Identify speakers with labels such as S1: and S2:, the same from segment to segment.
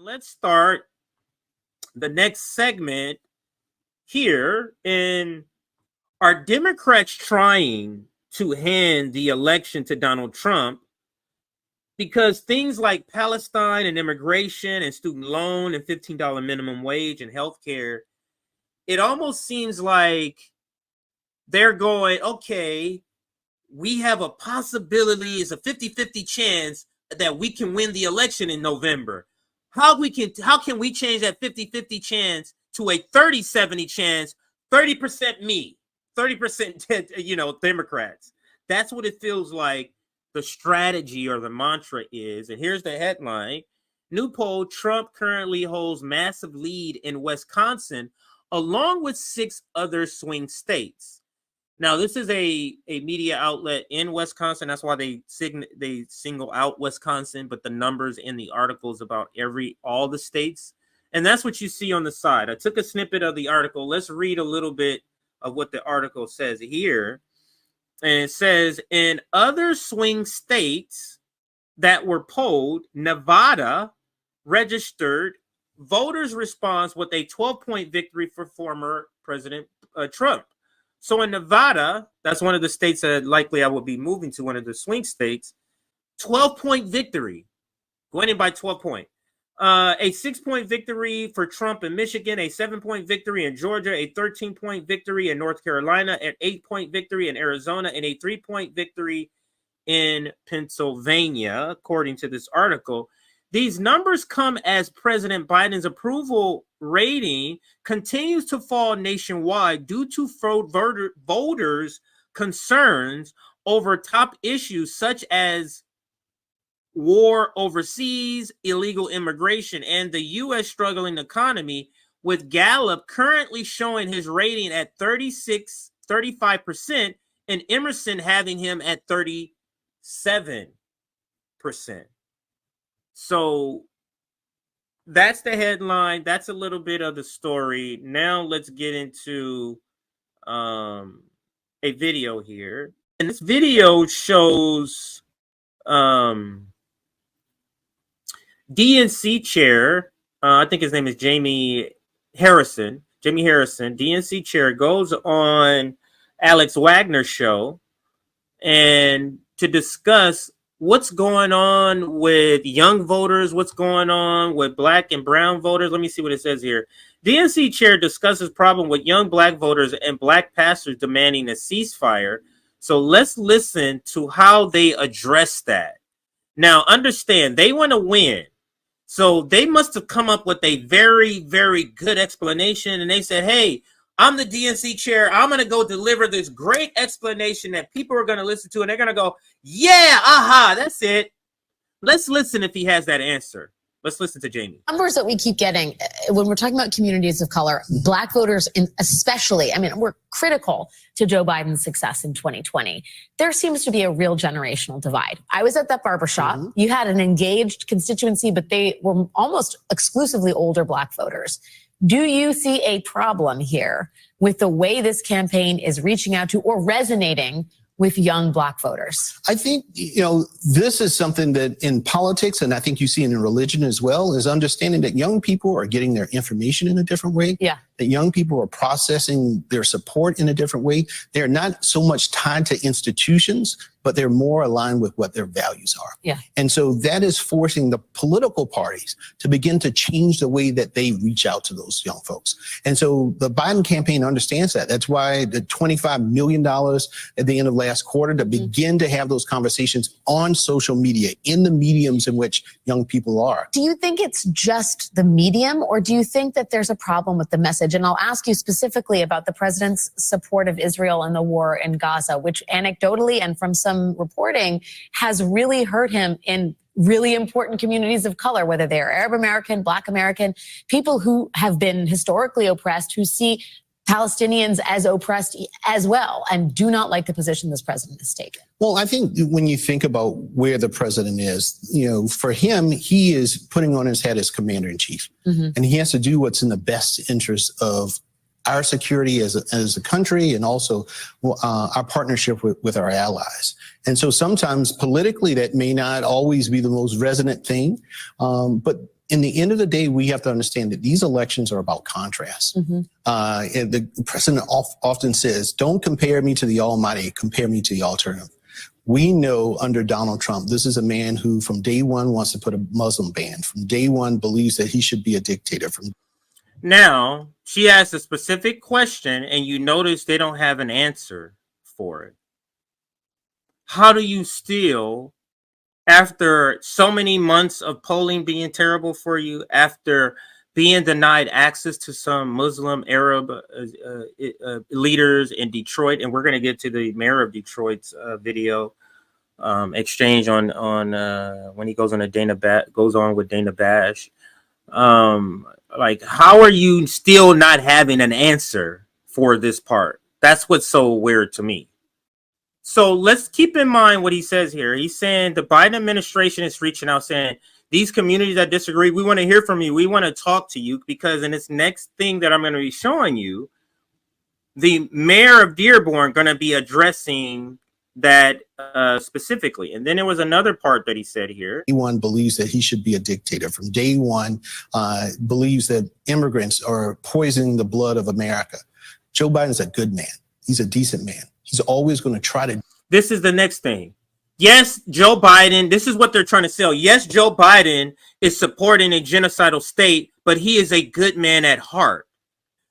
S1: let's start the next segment here. In Are Democrats trying to hand the election to Donald Trump? Because things like Palestine and immigration and student loan and $15 minimum wage and healthcare, it almost seems like they're going, okay, we have a possibility, it's a 50-50 chance that we can win the election in November. How can we change that 50-50 chance to a 30-70 chance, 30% me, 30% Democrats? That's what it feels like the strategy or the mantra is. And here's the headline. New poll, Trump currently holds massive lead in Wisconsin, along with 6 other swing states. Now, this is a media outlet in Wisconsin. That's why they single out Wisconsin, but the numbers in the articles about all the states. And that's what you see on the side. I took a snippet of the article. Let's read a little bit of what the article says here. And it says, in other swing states that were polled, Nevada registered voters' response with a 12-point victory for former President Trump. So in Nevada, that's one of the states that likely I would be moving to, one of the swing states, 12-point victory, going in by 12 points. A 6-point victory for Trump in Michigan, a 7-point victory in Georgia, a 13-point victory in North Carolina, an 8-point victory in Arizona, and a 3-point victory in Pennsylvania, according to this article. These numbers come as President Biden's approval rating continues to fall nationwide due to voters' concerns over top issues such as war overseas, illegal immigration, and the U.S. struggling economy, with Gallup currently showing his rating at 35%, and Emerson having him at 37%. So that's the headline. That's a little bit of the story. Now let's get into a video here. And this video shows DNC chair, I think his name is Jamie Harrison, DNC chair, goes on Alex Wagner's show and to discuss what's going on with young voters, what's going on with black and brown voters. Let me see what it says here. DNC chair discusses problem with young black voters and black pastors demanding a ceasefire. So let's listen to how they address that. Now, understand, they want to win. So they must have come up with a very, very good explanation. And they said, hey, I'm the DNC chair. I'm going to go deliver this great explanation that people are going to listen to. And they're going to go, yeah, aha, that's it. Let's listen if he has that answer. Let's listen to Jamie.
S2: Numbers that we keep getting when we're talking about communities of color, black voters especially, I mean, we're critical to Joe Biden's success in 2020. There seems to be a real generational divide. I was at that barbershop. Mm-hmm. You had an engaged constituency, but they were almost exclusively older black voters. Do you see a problem here with the way this campaign is reaching out to or resonating with young black voters?
S3: I think, this is something that in politics, and I think you see it in religion as well, is understanding that young people are getting their information in a different way. Yeah. That young people are processing their support in a different way. They're not so much tied to institutions, but they're more aligned with what their values are. Yeah. And so that is forcing the political parties to begin to change the way that they reach out to those young folks. And so the Biden campaign understands that. That's why the $25 million at the end of last quarter to begin to have those conversations on social media, in the mediums in which young people are.
S2: Do you think it's just the medium, or do you think that there's a problem with the message? And I'll ask you specifically about the president's support of Israel and the war in Gaza, which anecdotally and from some reporting has really hurt him in really important communities of color, whether they're Arab American, Black American, people who have been historically oppressed, who see Palestinians as oppressed as well and do not like the position this president has taken.
S3: Well, I think when you think about where the president is, for him, he is putting on his head as commander in chief, and he has to do what's in the best interest of our security as a country, and also our partnership with our allies. And so sometimes politically that may not always be the most resonant thing, but in the end of the day, we have to understand that these elections are about contrast. And the president often says, don't compare me to the almighty, compare me to the alternative. We know under Donald Trump, this is a man who from day one wants to put a Muslim ban, from day one believes that he should be a dictator.
S1: Now, she asked a specific question, and you notice they don't have an answer for it. How do you still, after so many months of polling being terrible for you, after being denied access to some Muslim Arab leaders in Detroit, and we're going to get to the mayor of Detroit's video exchange on when he goes on with Dana Bash. Like, how are you still not having an answer for this part? That's what's so weird to me. So let's keep in mind what he says here. He's saying the Biden administration is reaching out saying, these communities that disagree, we want to hear from you. We want to talk to you, because in this next thing that I'm going to be showing you, the mayor of Dearborn going to be addressing that specifically. And then there was another part that he said here.
S3: Day one believes that he should be a dictator. From day one, believes that immigrants are poisoning the blood of America. Joe Biden's a good man. He's a decent man. He's always going to try to.
S1: This is the next thing. Yes, Joe Biden, this is what they're trying to sell. Yes, Joe Biden is supporting a genocidal state, but he is a good man at heart.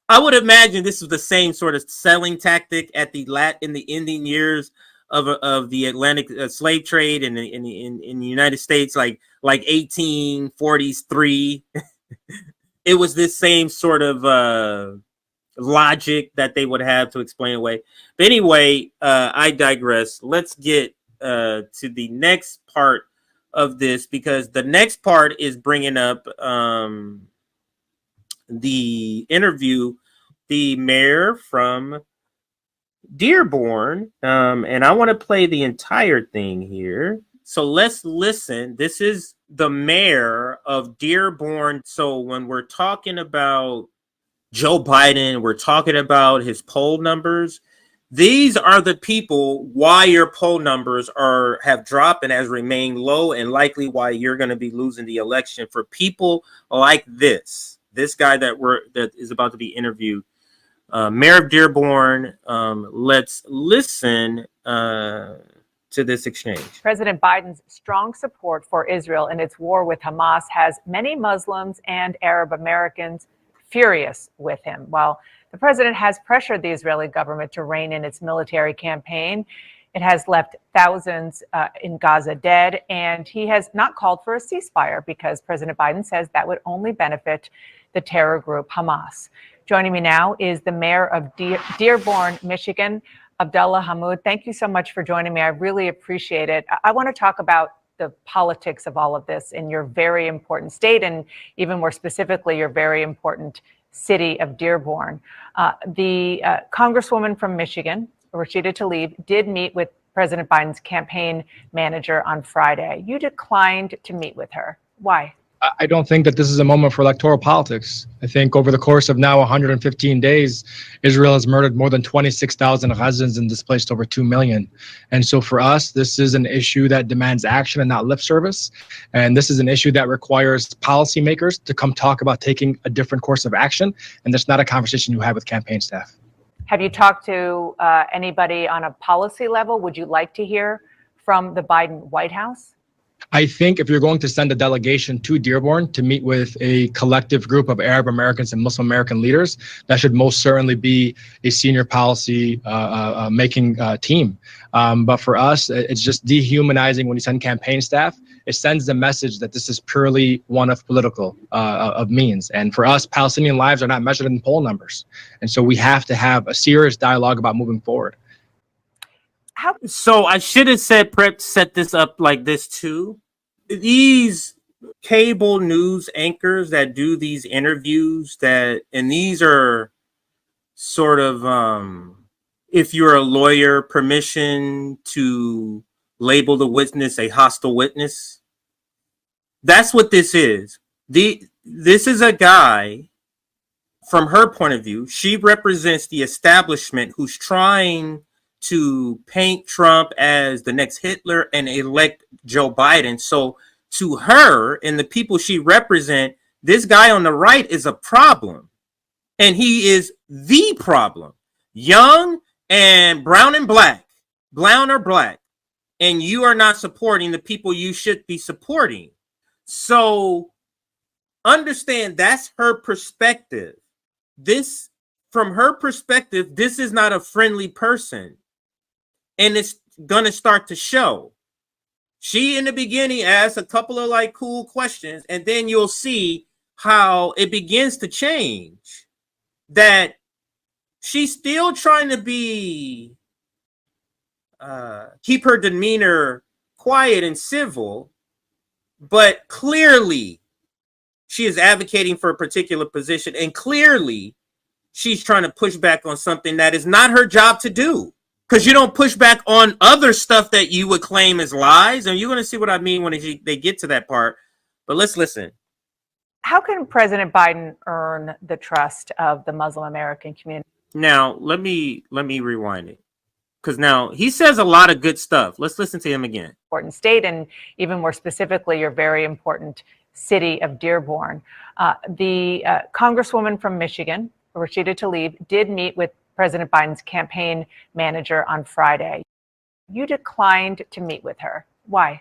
S1: I would imagine this is the same sort of selling tactic at in the ending years of the Atlantic slave trade in the United States, like 1843. It was this same sort of logic that they would have to explain away. But anyway, I digress. Let's get to the next part of this, because the next part is bringing up the interview, the mayor from Dearborn, and I want to play the entire thing here. So let's listen. This is the mayor of Dearborn. So when we're talking about Joe Biden, we're talking about his poll numbers. These are the people why your poll numbers have dropped and has remained low, and likely why you're going to be losing the election. For people like this guy that is about to be interviewed, Mayor of Dearborn. Let's listen to this exchange.
S4: President Biden's strong support for Israel in its war with Hamas has many Muslims and Arab Americans furious with him. While the president has pressured the Israeli government to rein in its military campaign, it has left thousands in Gaza dead, and he has not called for a ceasefire because President Biden says that would only benefit the terror group Hamas. Joining me now is the mayor of Dearborn, Michigan, Abdullah Hammoud. Thank you so much for joining me. I really appreciate it. I want to talk about the politics of all of this in your very important state, and even more specifically, your very important city of Dearborn. The Congresswoman from Michigan, Rashida Tlaib, did meet with President Biden's campaign manager on Friday. You declined to meet with her. Why?
S5: I don't think that this is a moment for electoral politics. I think over the course of now 115 days, Israel has murdered more than 26,000 Gazans and displaced over 2 million. And so for us, this is an issue that demands action and not lip service. And this is an issue that requires policymakers to come talk about taking a different course of action. And that's not a conversation you have with campaign staff.
S4: Have you talked to anybody on a policy level? Would you like to hear from the Biden White House?
S5: I think if you're going to send a delegation to Dearborn to meet with a collective group of Arab Americans and Muslim American leaders, that should most certainly be a senior policy making team. But for us, it's just dehumanizing when you send campaign staff. It sends the message that this is purely one of political of means. And for us, Palestinian lives are not measured in poll numbers. And so we have to have a serious dialogue about moving forward.
S1: So I should have set this up like this too. These cable news anchors that do these interviews, and these are sort of, if you're a lawyer, permission to label the witness a hostile witness. That's what this is. This is a guy, from her point of view, she represents the establishment who's trying to paint Trump as the next Hitler and elect Joe Biden. So to her and the people she represents, this guy on the right is a problem. And he is the problem. Young and brown or black. And you are not supporting the people you should be supporting. So understand that's her perspective. From her perspective, this is not a friendly person. And it's going to start to show. She, in the beginning, asked a couple of like cool questions, and then you'll see how it begins to change. That she's still trying to keep her demeanor quiet and civil, but clearly she is advocating for a particular position, and clearly she's trying to push back on something that is not her job to do. Because you don't push back on other stuff that you would claim as lies. And you're going to see what I mean when they get to that part. But let's listen.
S4: How can President Biden earn the trust of the Muslim American community?
S1: Now, let me rewind it. Because now he says a lot of good stuff. Let's listen to him again.
S4: Important state, and even more specifically, your very important city of Dearborn. The Congresswoman from Michigan, Rashida Tlaib, did meet with President Biden's campaign manager on Friday. You declined to meet with her. Why?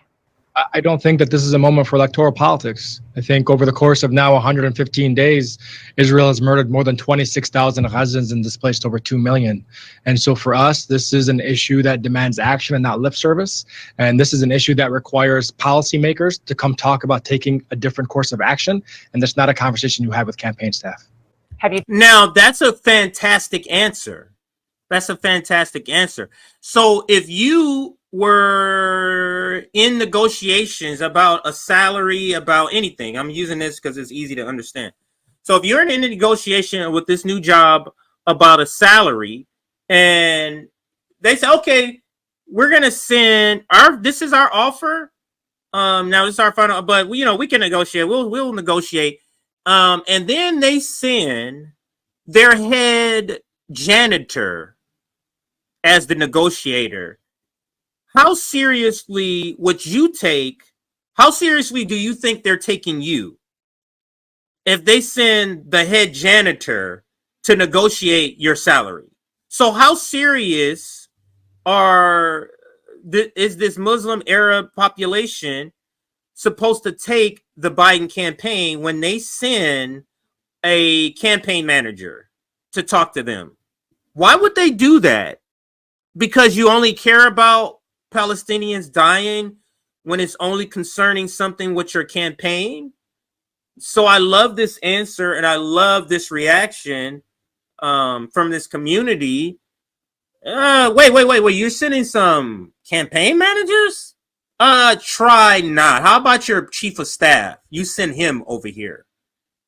S5: I don't think that this is a moment for electoral politics. I think over the course of now 115 days, Israel has murdered more than 26,000 Gazans and displaced over 2 million. And so for us, this is an issue that demands action and not lip service. And this is an issue that requires policymakers to come talk about taking a different course of action. And that's not a conversation you have with campaign staff.
S1: Now, that's a fantastic answer. That's a fantastic answer. So if you were in negotiations about a salary, about anything, I'm using this because it's easy to understand. So if you're in a negotiation with this new job about a salary, and they say, okay, we're going to send this is our offer. Now this is our final, but we can negotiate. We'll negotiate. And then they send their head janitor as the negotiator. How seriously do you think they're taking you if they send the head janitor to negotiate your salary? So how serious is this Muslim Arab population supposed to take the Biden campaign when they send a campaign manager to talk to them? Why would they do that? Because you only care about Palestinians dying when it's only concerning something with your campaign? So I love this answer, and I love this reaction from this community. Wait. You're sending some campaign managers? Try not. How about your chief of staff? You send him over here.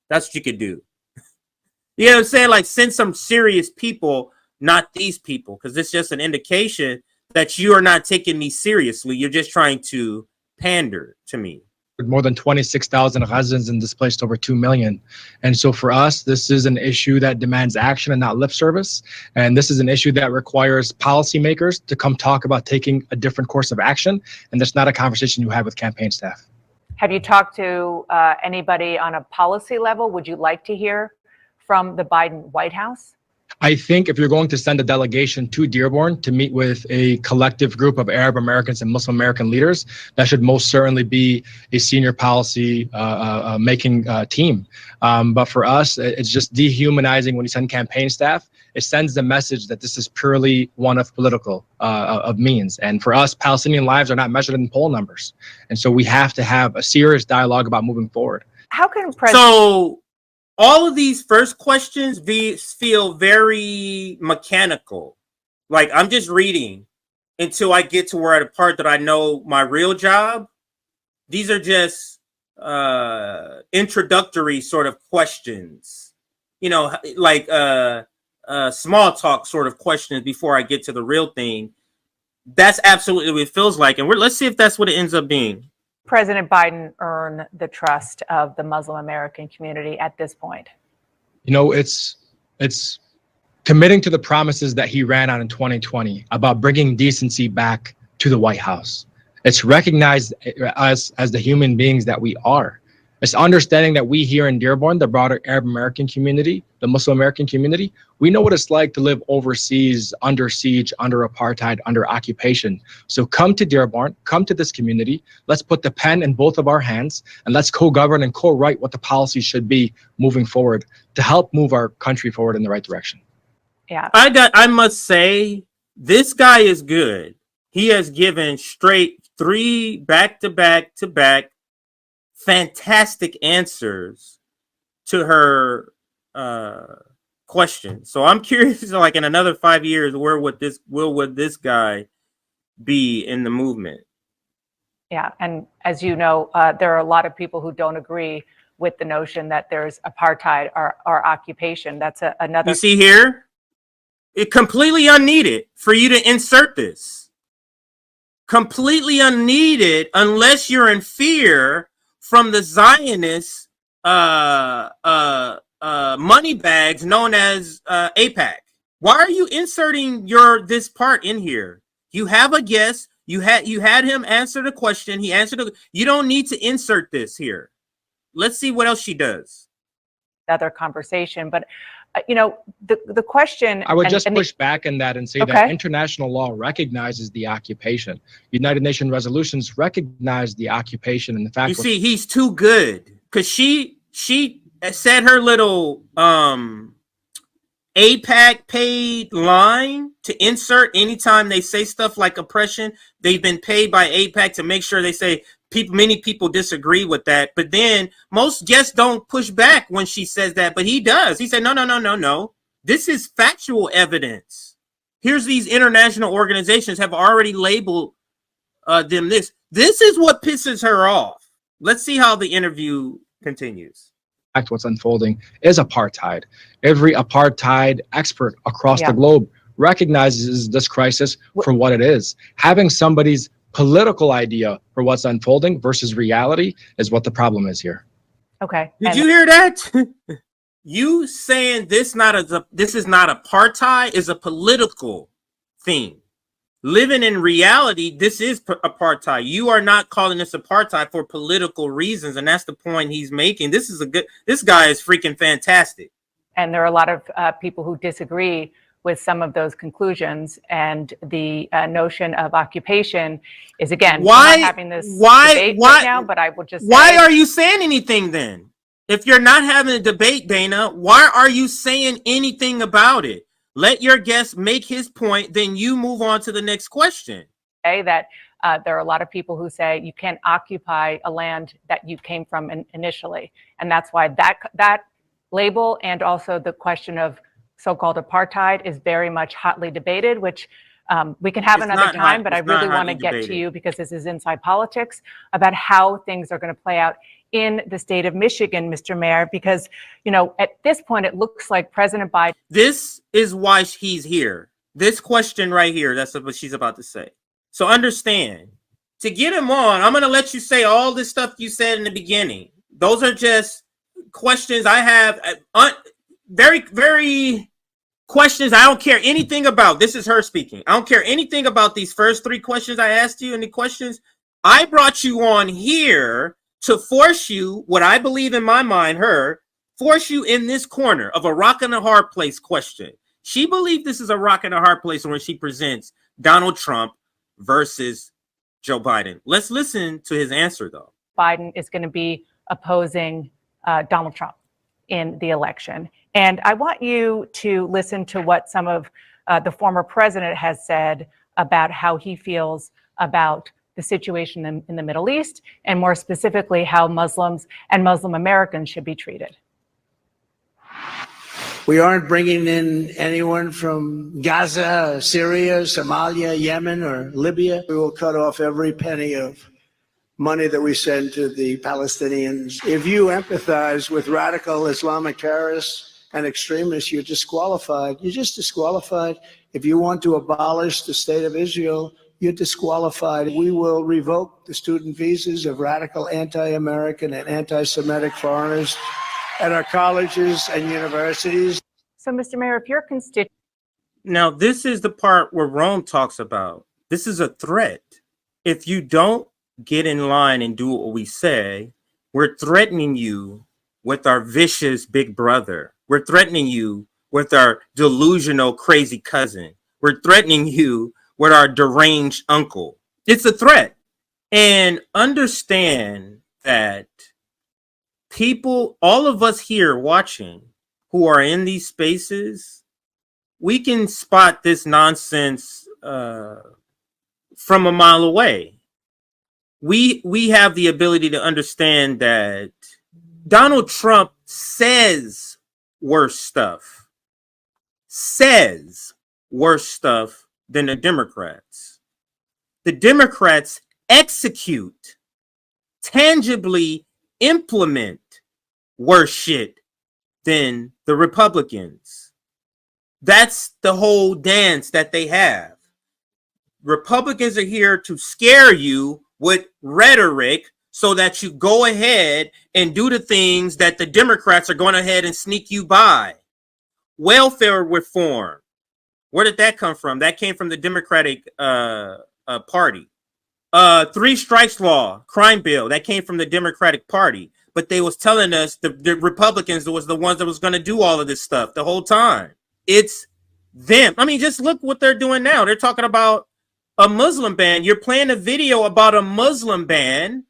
S1: That's what you could do. You know what I'm saying? Like, send some serious people, not these people, because it's just an indication that you are not taking me seriously. You're just trying to pander to me.
S5: More than 26,000 Gazans and displaced over 2 million. And so for us, this is an issue that demands action and not lip service. And this is an issue that requires policymakers to come talk about taking a different course of action. And that's not a conversation you have with campaign staff.
S4: Have you talked to anybody on a policy level? Would you like to hear from the Biden White House?
S5: I think if you're going to send a delegation to Dearborn to meet with a collective group of Arab Americans and Muslim American leaders, that should most certainly be a senior policy making team. But for us, it's just dehumanizing when you send campaign staff. It sends the message that this is purely one of political of means. And for us, Palestinian lives are not measured in poll numbers. And so we have to have a serious dialogue about moving forward.
S4: How can
S1: So all of these first questions feel very mechanical. Like, I'm just reading until I get to where the part that I know my real job. These are just introductory sort of questions, like small talk sort of questions before I get to the real thing. That's absolutely what it feels like. And let's see if that's what it ends up being.
S4: President Biden earn the trust of the Muslim American community at this point?
S5: It's committing to the promises that he ran on in 2020 about bringing decency back to the White House. It's recognize us as the human beings that we are. It's understanding that we here in Dearborn, the broader Arab American community, the Muslim American community, we know what it's like to live overseas, under siege, under apartheid, under occupation. So come to Dearborn, come to this community. Let's put the pen in both of our hands and let's co-govern and co-write what the policy should be moving forward to help move our country forward in the right direction.
S4: Yeah.
S1: I must say, this guy is good. He has given straight 3 back-to-back fantastic answers to her question. So I'm curious, like in another 5 years, where would this guy be in the movement?
S4: Yeah, and as you know, there are a lot of people who don't agree with the notion that there's apartheid or occupation. That's another.
S1: You see here, it completely unneeded for you to insert this. Completely unneeded, unless you're in fear from the Zionist money bags known as AIPAC. Why are you inserting this part in here? You have a guess. You had him answer the question. He answered it. You don't need to insert this here. Let's see what else she does.
S4: Another conversation, but you know, the question.
S5: I would just push back on that and say
S4: okay,
S5: that international law recognizes the occupation. United Nations resolutions recognize the occupation and the fact.
S1: You see, he's too good because she said her little AIPAC paid line to insert anytime they say stuff like oppression. They've been paid by AIPAC to make sure they say many people disagree with that. But then most guests don't push back when she says that, but he does. He said, no. This is factual evidence. Here's these international organizations have already labeled them this. This is what pisses her off. Let's see how the interview continues.
S5: What's unfolding is apartheid. Every apartheid expert across the globe recognizes this crisis for what it is. Having somebody's political idea for what's unfolding versus reality is what the problem is here.
S4: Okay.
S1: Did you hear that? You saying this is not apartheid is a political thing. Living in reality, this is apartheid. You are not calling this apartheid for political reasons, and that's the point he's making. This guy is freaking fantastic.
S4: And there are a lot of people who disagree with some of those conclusions, and the notion of occupation is, again,
S1: why
S4: we're not having this debate right now, but I will just say,
S1: why are you saying anything then? If you're not having a debate, Dana, why are you saying anything about it? Let your guest make his point, then you move on to the next question.
S4: That there are a lot of people who say you can't occupy a land that you came from initially. And that's why that label and also the question of so-called apartheid is very much hotly debated, which we can have another time, but I really want to get to you, because this is Inside Politics, about how things are going to play out in the state of Michigan, Mr. Mayor, because, you know, at this point, it looks like President Biden.
S1: This is why he's here. This question right here, that's what she's about to say. So understand, to get him on, I'm going to let you say all this stuff you said in the beginning. Those are just questions I have, very, very questions I don't care anything about. This is her speaking. I don't care anything about these first 3 questions I asked you, and the questions I brought you on here to force you, what I believe in my mind, force you in this corner of a rock and a hard place question. She believed this is a rock and a hard place when she presents Donald Trump versus Joe Biden. Let's listen to his answer, though.
S4: Biden is going to be opposing Donald Trump in the election. And I want you to listen to what some of the former president has said about how he feels about the situation in the Middle East, and more specifically, how Muslims and Muslim Americans should be treated.
S6: We aren't bringing in anyone from Gaza, Syria, Somalia, Yemen, or Libya. We will cut off every penny of money that we send to the Palestinians. If you empathize with radical Islamic terrorists and extremists, you're disqualified. You're just disqualified. If you want to abolish the state of Israel, you're disqualified. We will revoke the student visas of radical anti-American and anti-Semitic foreigners at our colleges and universities.
S4: So, Mr. Mayor, if your constituents...
S1: Now, this is the part where Rome talks about. This is a threat. if you don't get in line and do what we say, we're threatening you with our vicious big brother. We're threatening you with our delusional crazy cousin. We're threatening you with our deranged uncle. It's a threat. And understand that people, all of us here watching who are in these spaces, we can spot this nonsense from a mile away. We have the ability to understand that Donald Trump says worse stuff than the Democrats. The Democrats execute, tangibly implement worse shit than the Republicans. That's the whole dance that they have. Republicans are here to scare you with rhetoric so that you go ahead and do the things that the Democrats are going ahead and sneak you by. Welfare reform. Where did that come from? That came from the Democratic Party. 3 strikes law, crime bill, that came from the Democratic Party. But they was telling us the Republicans was the ones that was going to do all of this stuff the whole time. It's them. I mean, just look what they're doing now. They're talking about a Muslim ban. You're playing a video about a Muslim ban.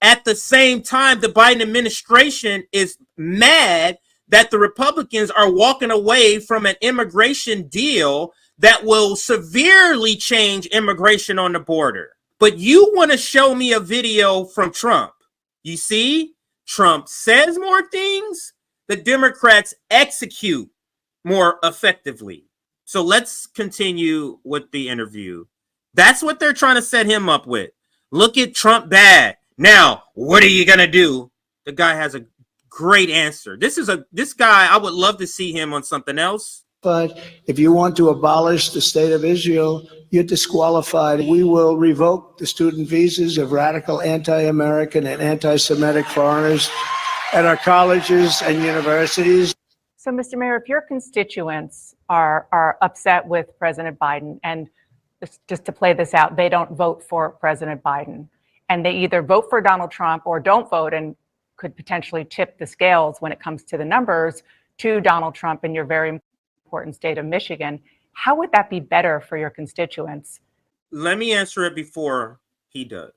S1: At the same time, the Biden administration is mad that the Republicans are walking away from an immigration deal that will severely change immigration on the border. But you want to show me a video from Trump. You see, Trump says more things. The Democrats execute more effectively. So let's continue with the interview. That's what they're trying to set him up with. Look at Trump bad. Now, what are you going to do? The guy has a great answer. This guy, I would love to see him on something else.
S6: But if you want to abolish the state of Israel, you're disqualified. We will revoke the student visas of radical anti-American and anti-Semitic foreigners at our colleges and universities.
S4: So, Mr. Mayor, if your constituents are upset with President Biden, and just to play this out, they don't vote for President Biden, and they either vote for Donald Trump or don't vote and could potentially tip the scales when it comes to the numbers to Donald Trump in your very important state of Michigan, how would that be better for your constituents?
S1: Let me answer it before he does.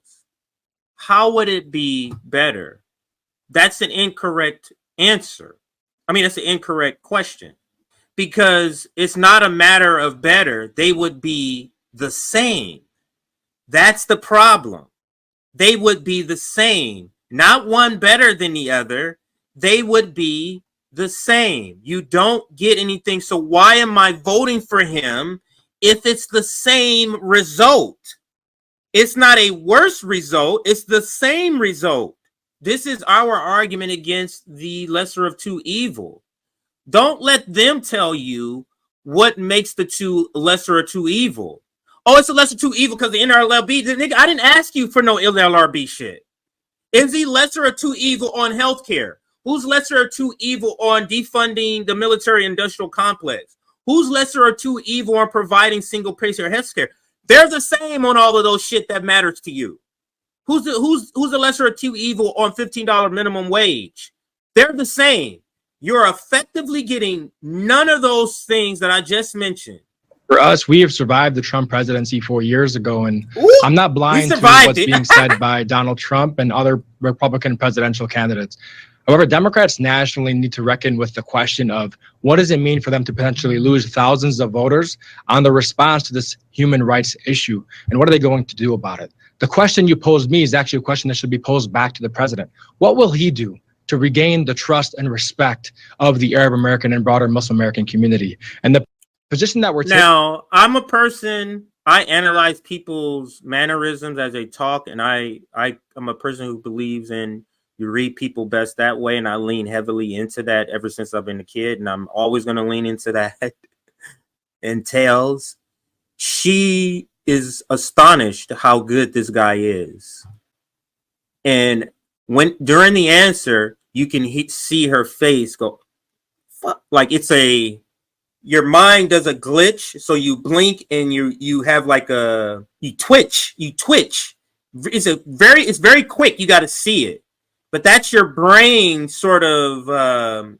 S1: How would it be better? That's an incorrect answer. I mean, that's an incorrect question, because it's not a matter of better. They would be the same. That's the problem. They would be the same. Not one better than the other. They would be the same. You don't get anything. So why am I voting for him if it's the same result? It's not a worse result. It's the same result. This is our argument against the lesser of two evil. Don't let them tell you what makes the two lesser of two evil. Oh, it's a lesser of two evil because the NLRB. Nigga, I didn't ask you for no NLRB shit. Is he lesser of two evil on healthcare? Who's lesser of two evil on defunding the military industrial complex? Who's lesser of two evil on providing single payer healthcare? They're the same on all of those shit that matters to you. Who's the lesser of two evil on $15 minimum wage? They're the same. You're effectively getting none of those things that I just mentioned.
S5: For us, we have survived the Trump presidency 4 years ago, and
S1: Ooh,
S5: I'm not blind to what's being said by Donald Trump and other Republican presidential candidates. However, Democrats nationally need to reckon with the question of what does it mean for them to potentially lose thousands of voters on the response to this human rights issue, and what are they going to do about it? The question you posed me is actually a question that should be posed back to the president. What will he do to regain the trust and respect of the Arab American and broader Muslim American community? And the position that we're taking.
S1: Now, I'm a person, I analyze people's mannerisms as they talk, and I'm a person who believes in you read people best that way, and I lean heavily into that ever since I've been a kid, and I'm always going to lean into that. And Tails, she is astonished how good this guy is. And when during the answer, you can see her face go, fuck, like it's a your mind does a glitch, so you blink and you have like you twitch. It's very quick. You got to see it, but that's your brain sort of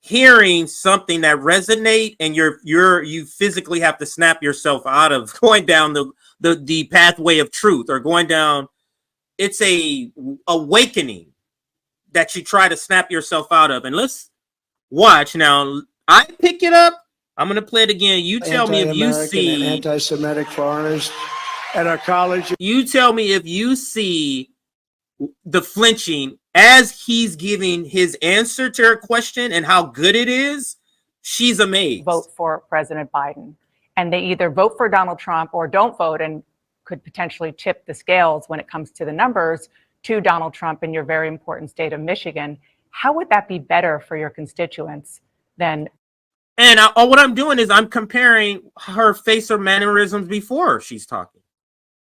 S1: hearing something that resonate, and you physically have to snap yourself out of going down the pathway of truth, or going down. It's a awakening that you try to snap yourself out of. And let's watch now. I pick it up. I'm going to play it again. You tell me if you see
S6: anti-Semitic foreigners at our college.
S1: You tell me if you see the flinching as he's giving his answer to her question and how good it is. She's amazed.
S4: Vote for President Biden, and they either vote for Donald Trump or don't vote, and could potentially tip the scales when it comes to the numbers to Donald Trump in your very important state of Michigan. How would that be better for your constituents than?
S1: And what I'm doing is I'm comparing her face or mannerisms before she's talking.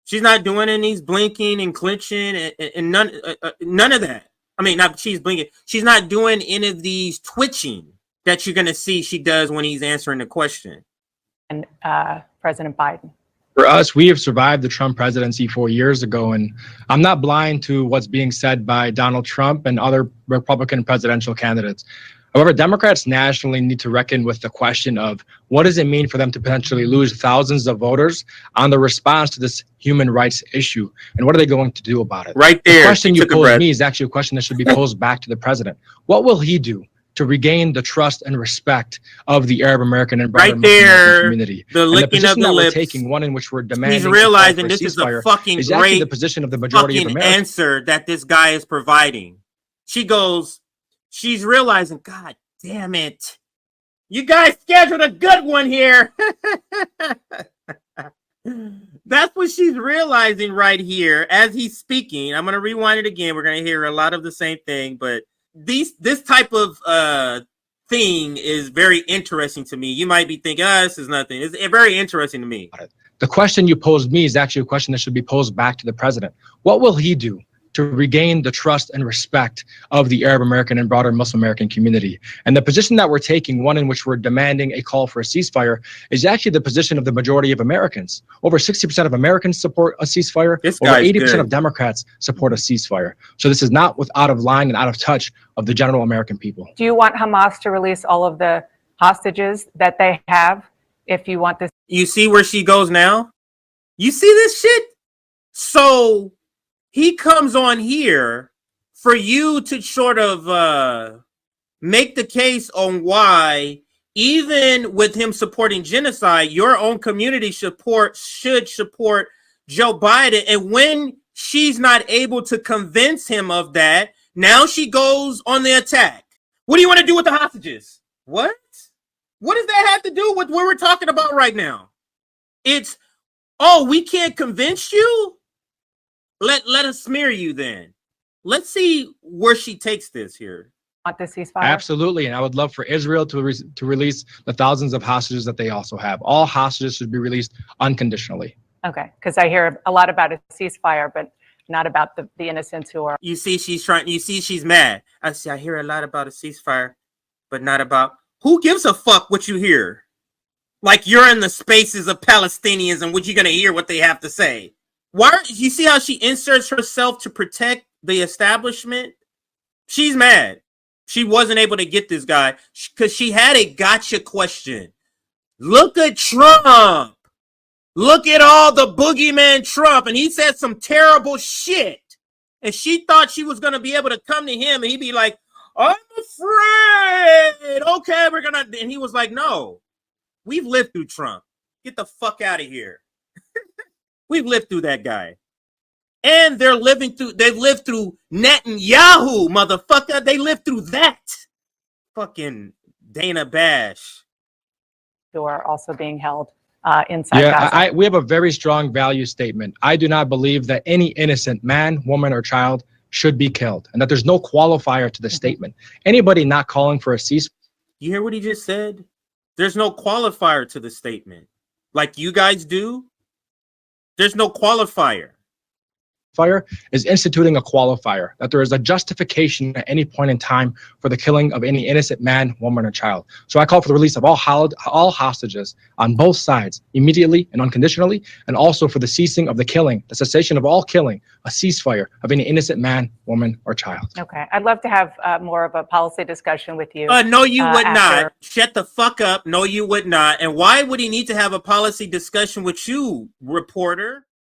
S1: She's not doing any blinking and clenching and none of that. I mean, not she's blinking. She's not doing any of these twitching that you're going to see she does when he's answering the question.
S4: And President Biden.
S5: For us, we have survived the Trump presidency 4 years ago, and I'm not blind to what's being said by Donald Trump and other Republican presidential candidates. However, Democrats nationally need to reckon with the question of what does it mean for them to potentially lose thousands of voters on the response to this human rights issue, and what are they going to do about it?
S1: Right there.
S5: The question you posed me is actually a question that should be posed back to the president. What will he do to regain the trust and respect of the Arab American and broader Muslim American community?
S1: The licking of the lips.
S5: We're taking, one in which we're demanding.
S1: He's realizing this is a fucking great
S5: the position of the majority of Americans.
S1: Answer that this guy is providing. She's realizing, God damn it, you guys scheduled a good one here. That's what she's realizing right here as he's speaking. I'm going to rewind it again. We're going to hear a lot of the same thing, but this type of thing is very interesting to me. You might be thinking, this is nothing. It's very interesting to me.
S5: The question you posed me is actually a question that should be posed back to the president. What will he do to regain the trust and respect of the Arab American and broader Muslim American community? And the position that we're taking, one in which we're demanding a call for a ceasefire, is actually the position of the majority of Americans. Over 60% of Americans support a ceasefire. Over 80% of Democrats support a ceasefire. So this is not out of line and out of touch of the general American people.
S4: Do you want Hamas to release all of the hostages that they have if you want this?
S1: You see where she goes now? You see this shit? So he comes on here for you to sort of make the case on why, even with him supporting genocide, your own community should support Joe Biden. And when she's not able to convince him of that, now she goes on the attack. What do you want to do with the hostages? What? What does that have to do with what we're talking about right now? It's, we can't convince you? Let us smear you then. Let's see where she takes this here.
S4: Want this ceasefire?
S5: Absolutely, and I would love for Israel to release the thousands of hostages that they also have. All hostages should be released unconditionally.
S4: Okay, because I hear a lot about a ceasefire, but not about the innocents who are.
S1: You see, she's mad. I hear a lot about a ceasefire, but not about. Who gives a fuck what you hear? Like you're in the spaces of Palestinians, and what you're gonna hear what they have to say. You see how she inserts herself to protect the establishment? She's mad. She wasn't able to get this guy because she had a gotcha question. Look at Trump. Look at all the boogeyman Trump. And he said some terrible shit. And she thought she was going to be able to come to him and he'd be like, I'm afraid. Okay, and he was like, no, we've lived through Trump. Get the fuck out of here. We've lived through that guy. And they've lived through Netanyahu, motherfucker. They lived through that. Fucking Dana Bash.
S4: Who are also being held inside Gaza.
S5: We have a very strong value statement. I do not believe that any innocent man, woman, or child should be killed, and that there's no qualifier to the statement. Anybody not calling for a ceasefire.
S1: You hear what he just said? There's no qualifier to the statement. Like you guys do. There's no qualifier.
S5: ceasefire is instituting a qualifier, that there is a justification at any point in time for the killing of any innocent man, woman, or child. So I call for the release of all hostages on both sides immediately and unconditionally, and also for the ceasing of the killing, the cessation of all killing, a ceasefire of any innocent man, woman, or child.
S4: Okay. I'd love to have more of a policy discussion with you.
S1: No, you would
S4: after.
S1: not. Shut the fuck up. No, you would not. And why would he need to have a policy discussion with you, reporter?